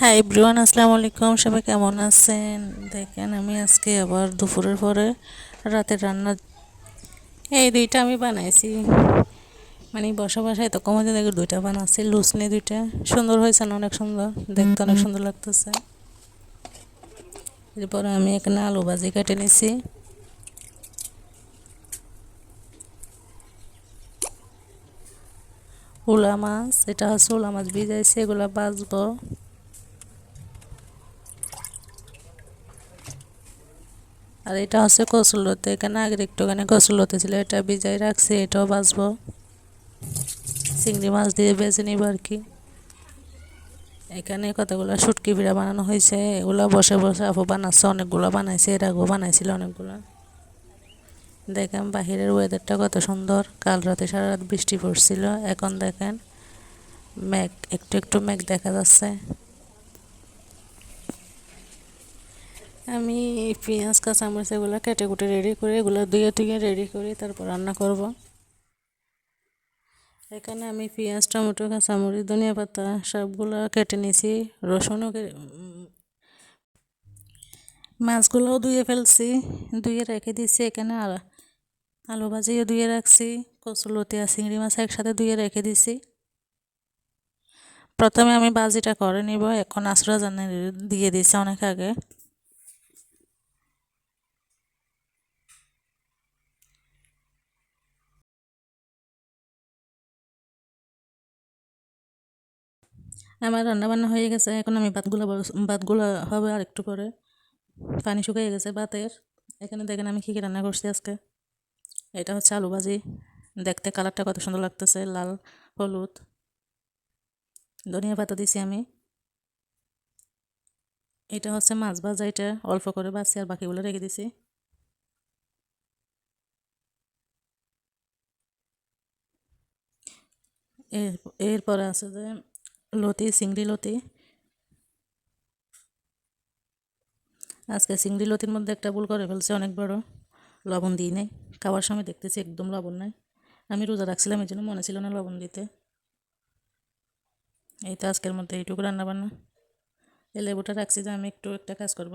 Hi everyone, আসসালামু আলাইকুম। সবাই কেমন আছেন? দেখেন, আমি আজকে আবার দুপুরের পরে রাতের রান্না এই দুইটা আমি বানাইছি। মানে বসা বসা এত কমাতে দেখে দুইটা বানাচ্ছি, লুচনি দুইটা। সুন্দর হয়েছে না? অনেক সুন্দর, দেখতে অনেক সুন্দর লাগতেছে। এরপরে আমি এখানে আলু ভাজি কেটে নিছি। উলা মাছ, এটা হচ্ছে উলা মাছ ভিজাইছে, এগুলা ভাজবো। আর এটা হচ্ছে কচুরলতি, এখানে আগের একটুখানি কচুরলতি ছিল, এটা ভিজাই রাখছি, এটাও ভাজবো। চিংড়ি মাছ দিয়ে বেজে নিব আর কি। এখানে কতগুলো শুটকি পিঠা বানানো হয়েছে, এগুলো বসে বসে আপু বানাচ্ছে, অনেকগুলো বানাইছে, এর আগেও বানাইছিল অনেকগুলো। দেখেন বাহিরের ওয়েদারটা কত সুন্দর, কাল রাতে সারা রাত বৃষ্টি পড়ছিল, এখন দেখেন মেঘ, একটু একটু মেঘ দেখা যাচ্ছে। আমি পেঁয়াজ কাঁচামরিচ এগুলো কেটে কুটে রেডি করে, এগুলো ধুয়ে টুয়ে রেডি করি, তারপর রান্না করব। এখানে আমি পেঁয়াজ, টমেটো, কাঁচামরিচ, ধনিয়া পাতা সবগুলো কেটে নিয়েছি, রসুনও মাছগুলোও ধুয়ে ফেলছি, ধুয়ে রেখে দিচ্ছি। এখানে আলু ভাজিও ধুয়ে রাখছি, কচুরলতি আর চিংড়ি মাছ একসাথে ধুয়ে রেখে দিছি। প্রথমে আমি ভাজিটা করে নিব, এখন আঁচড়া জানি দিয়ে দিছি অনেক আগে। আমার রান্না বান্না হয়ে গেছে, এখন আমি ভাতগুলো হবে আর একটু পরে। পানি শুকিয়ে গেছে ভাতের। এখানে দেখেন আমি কী কী রান্না করছি আজকে। এটা হচ্ছে আলু ভাজি, দেখতে কালারটা কত সুন্দর লাগতেছে, লাল হলুদ। ধনিয়া পাতা দিছি আমি। এটা হচ্ছে মাছ ভাজা, এটা অল্প করে ভাজছি আর বাকিগুলো রেখে দিছি। এর এরপরে আছে যে লতি, চিংড়ি লতি। আজকে চিংড়ি লতির মধ্যে একটা ভুল করে ফেলছে, অনেক বড়। লবণ দিই নাই, খাওয়ার সময় দেখতেছি একদম লবণ নাই। আমি রোজা রাখছিলাম, এই জন্য মনে ছিল না লবণ দিতে। এই তো আজকের মধ্যে এইটুকু রান্না বান্না। এই লেবুটা রাখছি যে আমি একটু একটা কাজ করব,